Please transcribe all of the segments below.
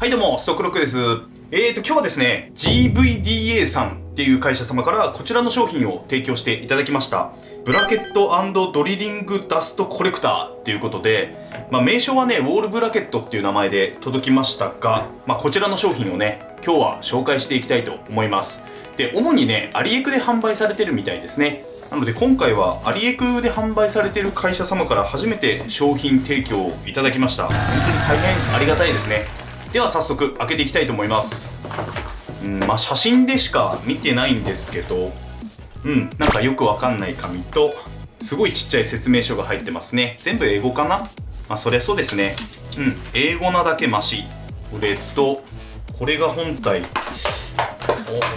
はいどうも、ストックロックです。今日はですね、GVDA さんっていう会社様からこちらの商品を提供していただきました。ブラケット&ドリリングダストコレクターっていうことで、名称はね、ウォールブラケットっていう名前で届きましたが、こちらの商品をね、今日は紹介していきたいと思います。で、主にね、アリエクで販売されてるみたいですね。なので今回はアリエクで販売されている会社様から初めて商品提供をいただきました。本当に大変ありがたいですね。では早速開けていきたいと思います。写真でしか見てないんですけど、なんかよくわかんない紙とすごいちっちゃい説明書が入ってますね。全部英語かな。そりゃそうですね。英語なだけマシ。これとこれが本体。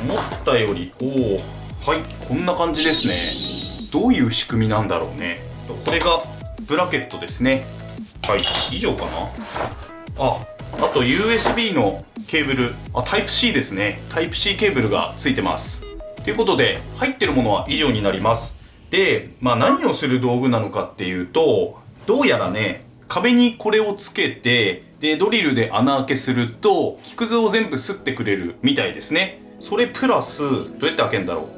思ったよりはい、こんな感じですね。どういう仕組みなんだろうね。これがブラケットですね。はい、以上かな。あと USB のケーブル、タイプ C ですね。タイプ C ケーブルがついてます。ということで入ってるものは以上になります。で、何をする道具なのかっていうと、どうやらね、壁にこれをつけて、でドリルで穴開けすると木くずを全部吸ってくれるみたいですね。それプラスどうやって開けるんだろ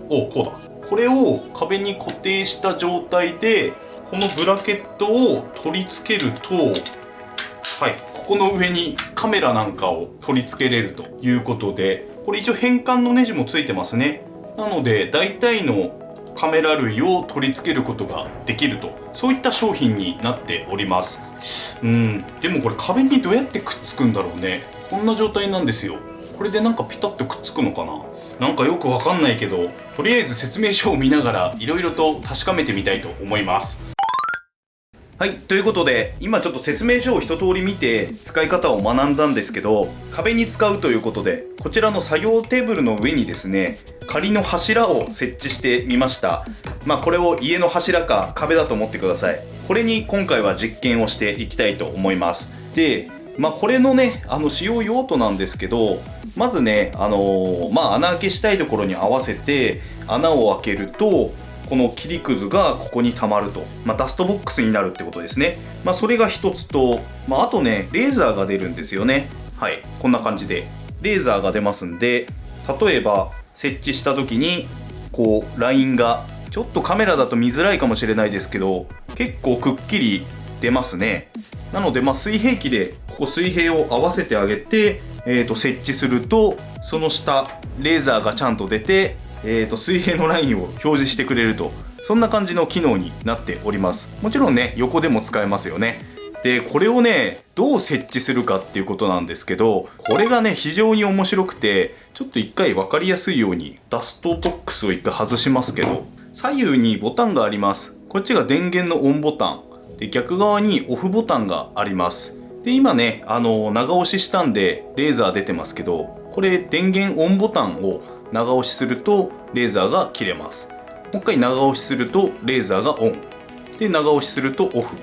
う。こうだ。これを壁に固定した状態でこのブラケットを取り付けると、はい、ここの上にカメラなんかを取り付けれるということで、これ一応変換のネジもついてますね。なので大体のカメラ類を取り付けることができると、そういった商品になっております。でもこれ壁にどうやってくっつくんだろうね。こんな状態なんですよ。これでなんかピタッとくっつくのかな。なんかよくわかんないけど、とりあえず説明書を見ながらいろいろと確かめてみたいと思います。はい、ということで今ちょっと説明書を一通り見て使い方を学んだんですけど、壁に使うということでこちらの作業テーブルの上にですね、仮の柱を設置してみました。これを家の柱か壁だと思ってください。これに今回は実験をしていきたいと思います。で、これのね、使用用途なんですけど、まずね、穴開けしたいところに合わせて穴を開けると、この切りくずがここに溜まると、ダストボックスになるってことですね。それが一つと、あとね、レーザーが出るんですよね。はい、こんな感じでレーザーが出ますんで、例えば設置した時にこうラインがちょっとカメラだと見づらいかもしれないですけど、結構くっきり出ますね。なので水平器でここ水平を合わせてあげて、設置するとその下レーザーがちゃんと出て、水平のラインを表示してくれると、そんな感じの機能になっております。もちろんね、横でも使えますよね。で、これをね、どう設置するかっていうことなんですけど、これがね、非常に面白くて、ちょっと一回分かりやすいようにダストボックスを一回外しますけど、左右にボタンがあります。こっちが電源のオンボタンで、逆側にオフボタンがあります。で、今ね、長押ししたんでレーザー出てますけど、これ電源オンボタンを長押しするとレーザーが切れます。もう一回長押しするとレーザーがオンで、長押しするとオフ。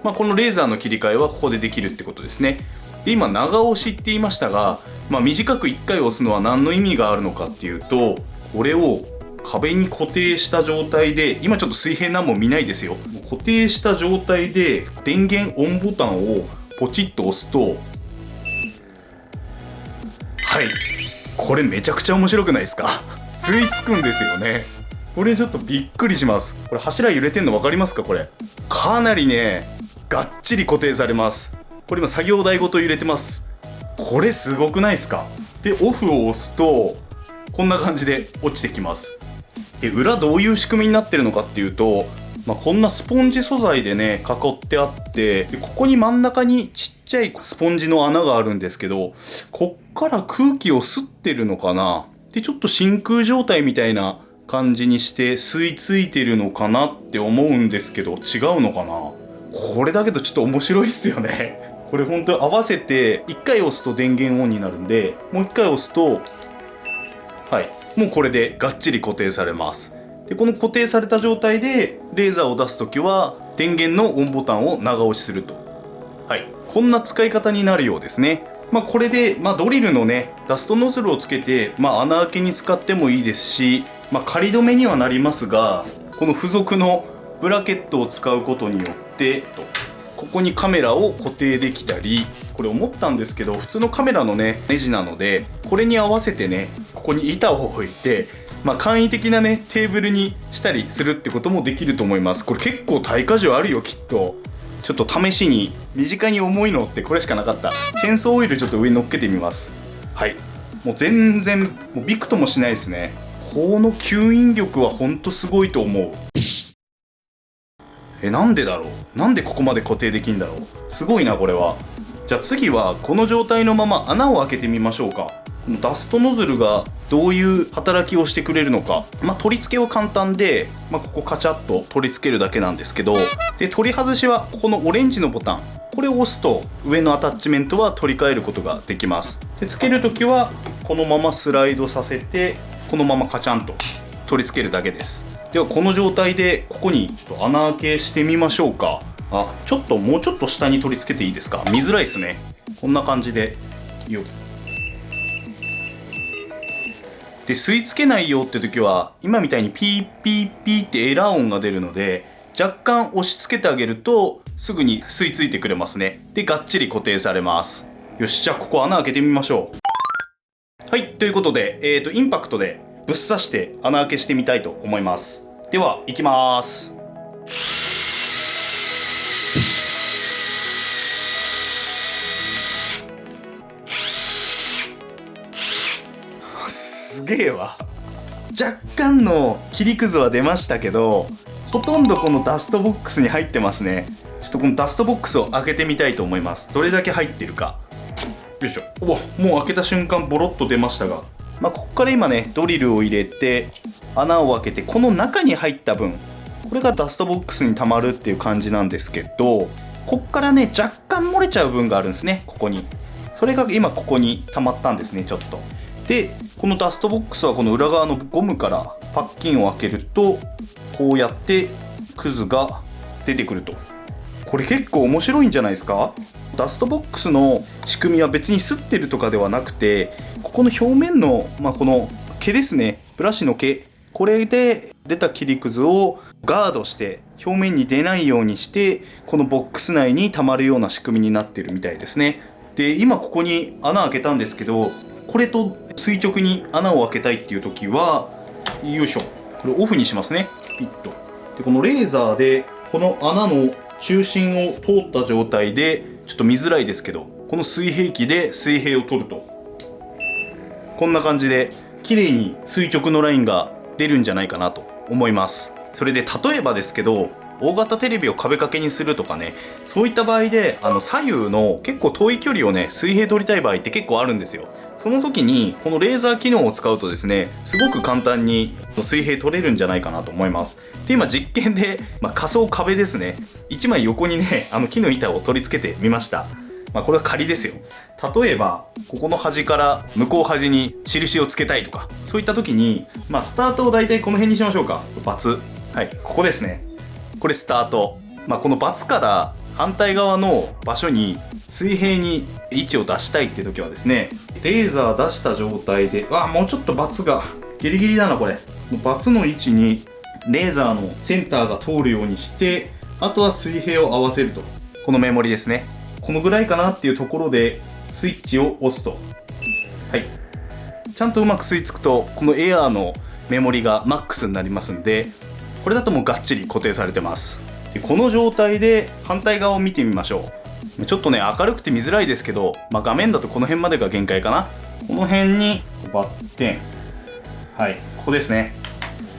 このレーザーの切り替えはここでできるってことですね。で、今長押しって言いましたが、短く1回押すのは何の意味があるのかっていうと、これを壁に固定した状態で、今ちょっと水平なんも見ないですよ。固定した状態で電源オンボタンをポチッと押すと、はい、これめちゃくちゃ面白くないですか。吸い付くんですよね。これちょっとびっくりします。これ柱揺れてんの分かりますか。これかなりね、がっちり固定されます。これ今作業台ごと揺れてます。これすごくないですか。で、オフを押すとこんな感じで落ちてきます。で、裏どういう仕組みになってるのかっていうと、こんなスポンジ素材でね囲ってあって、でここに真ん中にちっちゃいスポンジの穴があるんですけど、こっから空気を吸ってるのかな。で、ちょっと真空状態みたいな感じにして吸い付いてるのかなって思うんですけど、違うのかな。これだけどちょっと面白いっすよね。これ本当に合わせて1回押すと電源オンになるんで、もう1回押すと、はい、もうこれでがっちり固定されます。で、この固定された状態でレーザーを出すときは電源のオンボタンを長押しすると、はい、こんな使い方になるようですね。これで、ドリルのねダストノズルをつけて、穴開けに使ってもいいですし、仮止めにはなりますが、この付属のブラケットを使うことによってここにカメラを固定できたり、これ思ったんですけど、普通のカメラのねネジなので、これに合わせてねここに板を置いて、簡易的なねテーブルにしたりするってこともできると思います。これ結構耐荷重あるよきっと。ちょっと試しに、身近に重いのってこれしかなかった。チェーンソーオイルちょっと上に乗っけてみます。はい、もう全然もうびくともしないですね。この吸引力はほんとすごいと思う。なんでだろう、なんでここまで固定できんだろう、すごいなこれは。じゃあ次はこの状態のまま穴を開けてみましょうか。ダストノズルがどういう働きをしてくれるのか。取り付けは簡単で、ここカチャッと取り付けるだけなんですけど、で取り外しはこのオレンジのボタン、これを押すと上のアタッチメントは取り替えることができます。で付けるときはこのままスライドさせて、このままカチャンと取り付けるだけです。ではこの状態でここにちょっと穴開けしてみましょうか。もうちょっと下に取り付けていいですか。見づらいですね。こんな感じでよっ。で吸い付けないよって時は今みたいにピーピーピーってエラー音が出るので、若干押し付けてあげるとすぐに吸い付いてくれますね。でがっちり固定されます。よし、じゃあここ穴開けてみましょう。はい、ということで、インパクトでぶっ刺して穴開けしてみたいと思います。では行きます。すげえわ。若干の切りくずは出ましたけど、ほとんどこのダストボックスに入ってますね。ちょっとこのダストボックスを開けてみたいと思います。どれだけ入ってるか。よいしょ。もう開けた瞬間ボロッと出ましたが、ここから今ねドリルを入れて穴を開けて、この中に入った分、これがダストボックスに溜まるっていう感じなんですけど、こっからね若干漏れちゃう分があるんですね。ここにそれが今ここに溜まったんですね、ちょっと。でこのダストボックスはこの裏側のゴムからパッキンを開けると、こうやってクズが出てくると。これ結構面白いんじゃないですか。ダストボックスの仕組みは別に擦ってるとかではなくて、ここの表面の、この毛ですね、ブラシの毛、これで出た切りくずをガードして表面に出ないようにして、このボックス内に溜まるような仕組みになってるみたいですね。で今ここに穴開けたんですけど、これと垂直に穴を開けたいっていう時は、よいしょ、これオフにしますね、ピッと。でこのレーザーでこの穴の中心を通った状態で、ちょっと見づらいですけど、この水平器で水平を取ると、こんな感じで綺麗に垂直のラインが出るんじゃないかなと思います。それで例えばですけど、大型テレビを壁掛けにするとかね、そういった場合で左右の結構遠い距離をね水平取りたい場合って結構あるんですよ。その時にこのレーザー機能を使うとですね、すごく簡単に水平取れるんじゃないかなと思います。で今実験で、仮想壁ですね、1枚横にね木の板を取り付けてみました。これは仮ですよ。例えばここの端から向こう端に印をつけたいとか、そういった時にスタートを大体この辺にしましょうか。バツ、はい、ここですね。これスタート。このバツから反対側の場所に水平に位置を出したいって時はですね、レーザー出した状態で、もうちょっとバツがギリギリだなこれ。バツの位置にレーザーのセンターが通るようにして、あとは水平を合わせると。このメモリですね。このぐらいかなっていうところでスイッチを押すと、はい、ちゃんとうまく吸い付くとこのエアーのメモリがマックスになりますんで、これだともうがっちり固定されてます。でこの状態で反対側を見てみましょう。ちょっとね明るくて見づらいですけど、画面だとこの辺までが限界かな。この辺にバッテン、はい、ここですね。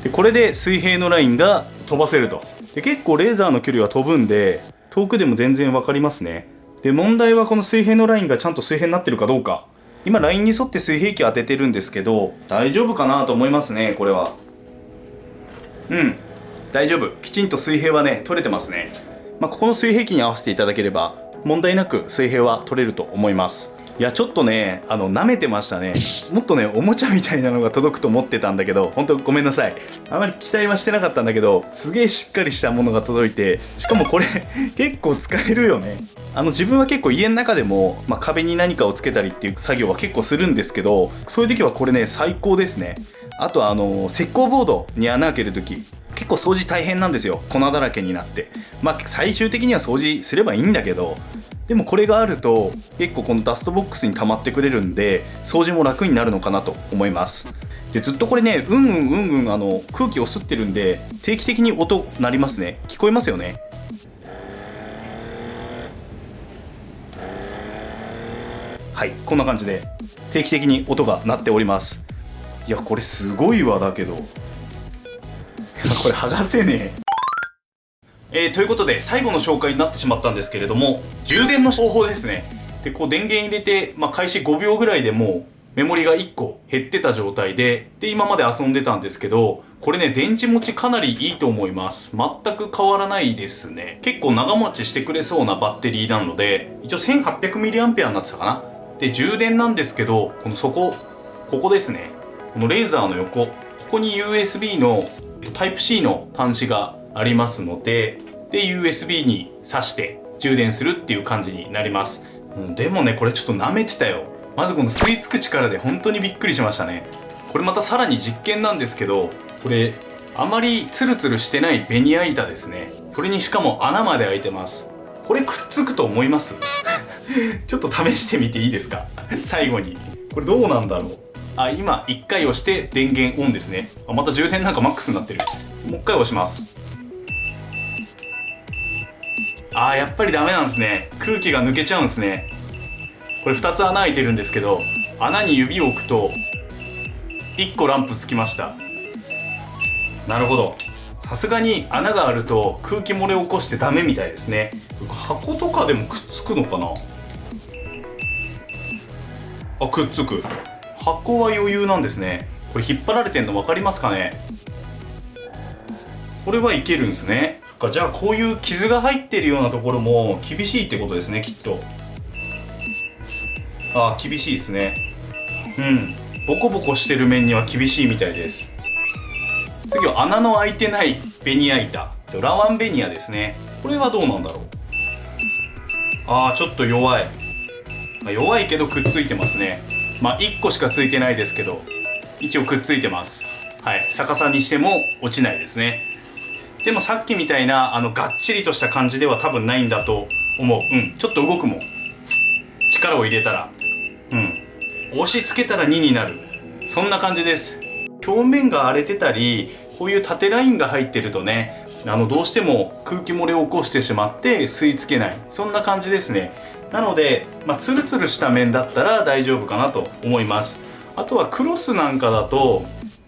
でこれで水平のラインが飛ばせると。で結構レーザーの距離は飛ぶんで遠くでも全然分かりますね。で問題はこの水平のラインがちゃんと水平になってるかどうか。今ラインに沿って水平器当ててるんですけど、大丈夫かなと思いますね。これは大丈夫、きちんと水平はね取れてますね。ここの水平器に合わせていただければ問題なく水平は取れると思います。いやちょっとね舐めてましたね。もっとねおもちゃみたいなのが届くと思ってたんだけど、本当ごめんなさい。あまり期待はしてなかったんだけど、すげえしっかりしたものが届いて、しかもこれ結構使えるよね。自分は結構家の中でも、壁に何かをつけたりっていう作業は結構するんですけど、そういう時はこれね最高ですね。あと石膏ボードに穴開ける時、結構掃除大変なんですよ。粉だらけになって、最終的には掃除すればいいんだけど、でもこれがあると結構このダストボックスに溜まってくれるんで、掃除も楽になるのかなと思います。でずっとこれね、空気を吸ってるんで、定期的に音鳴りますね。聞こえますよね。はい、こんな感じで定期的に音が鳴っております。いや、これすごいわ。だけどこれ剥がせねえ。ということで最後の紹介になってしまったんですけれども、充電の方法ですね。でこう電源入れて、開始5秒ぐらいでもうメモリが1個減ってた状態で今まで遊んでたんですけど、これね、電池持ちかなりいいと思います。全く変わらないですね。結構長持ちしてくれそうなバッテリーなので、一応 1800mAh になってたかな。で充電なんですけど、ここですね、このレーザーの横、ここに USB の Type-C の端子がありますので、USB に挿して充電するっていう感じになります。でもね、これちょっと舐めてたよ。まずこの吸い付く力で本当にびっくりしましたね。これまたさらに実験なんですけど、これあまりツルツルしてないベニヤ板ですね。それにしかも穴まで開いてます。これくっつくと思いますちょっと試してみていいですか最後に。これどうなんだろう。今1回押して電源オンですね。また充電なんかマックスになってる。もう1回押します。やっぱりダメなんですね。空気が抜けちゃうんですね。これ2つ穴開いてるんですけど、穴に指を置くと1個ランプつきました。なるほど。さすがに穴があると空気漏れを起こしてダメみたいですね。箱とかでもくっつくのかな。くっつく。箱は余裕なんですね。これ引っ張られてんの分かりますかね。これはいけるんですね。じゃあこういう傷が入ってるようなところも厳しいってことですね、きっと。厳しいですね。ボコボコしてる面には厳しいみたいです。次は穴の開いてないベニヤ板、ラワンベニヤですね。これはどうなんだろう。ちょっと弱い。弱いけどくっついてますね。1個しかついてないですけど、一応くっついてます。逆さにしても落ちないですね。でもさっきみたいながっちりとした感じでは多分ないんだと思う。ちょっと動くもん。力を入れたら、押し付けたら2になる。そんな感じです。表面が荒れてたり、こういう縦ラインが入ってるとね、どうしても空気漏れを起こしてしまって吸い付けない、そんな感じですね。なので、ツルツルした面だったら大丈夫かなと思います。あとはクロスなんかだと、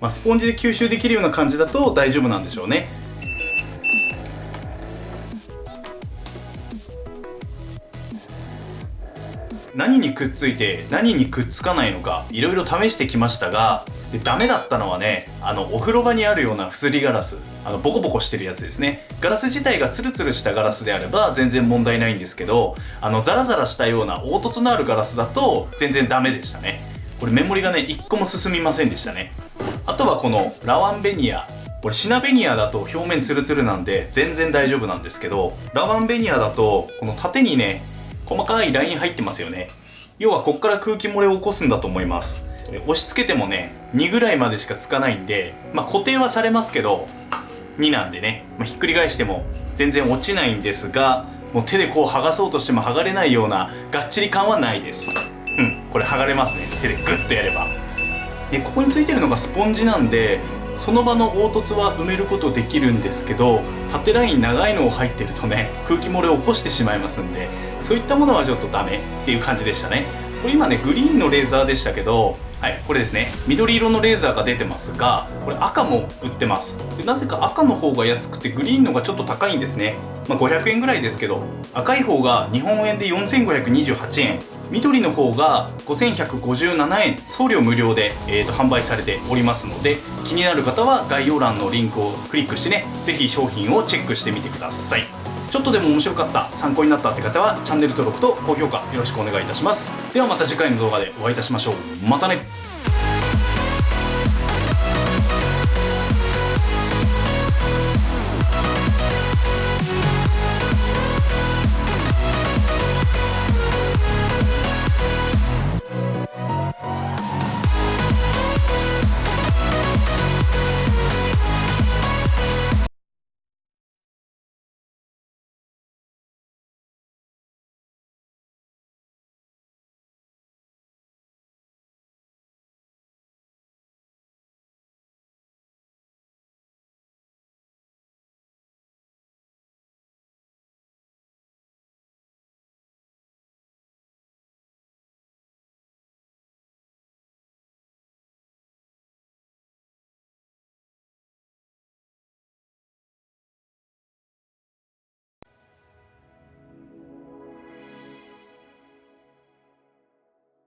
スポンジで吸収できるような感じだと大丈夫なんでしょうね。何にくっついて何にくっつかないのかいろいろ試してきましたが、ダメだったのはね、お風呂場にあるようなフスリガラス、ボコボコしてるやつですね。ガラス自体がツルツルしたガラスであれば全然問題ないんですけど、ザラザラしたような凹凸のあるガラスだと全然ダメでしたね。これメモリがね1個も進みませんでしたね。あとはこのラワンベニヤ、これシナベニヤだと表面ツルツルなんで全然大丈夫なんですけど、ラワンベニヤだとこの縦にね細かいライン入ってますよね。要はこっから空気漏れを起こすんだと思います。押し付けてもね2ぐらいまでしかつかないんで、固定はされますけど2なんでね、ひっくり返しても全然落ちないんですが、もう手でこう剥がそうとしても剥がれないようながっちり感はないです。これ剥がれますね、手でグッとやれば。でここについてるのがスポンジなんで、その場の凹凸は埋めることできるんですけど、縦ライン長いのを入ってるとね空気漏れを起こしてしまいますんで、そういったものはちょっとダメっていう感じでしたね。これ今ねグリーンのレーザーでしたけど、これですね、緑色のレーザーが出てますが、これ赤も売ってます。でなぜか赤の方が安くてグリーンのがちょっと高いんですね。500円ぐらいですけど、赤い方が日本円で4528円、緑の方が5157円、送料無料で、販売されておりますので、気になる方は概要欄のリンクをクリックしてね、ぜひ商品をチェックしてみてください。ちょっとでも面白かった、参考になったって方はチャンネル登録と高評価よろしくお願いいたします。ではまた次回の動画でお会いいたしましょう。またね。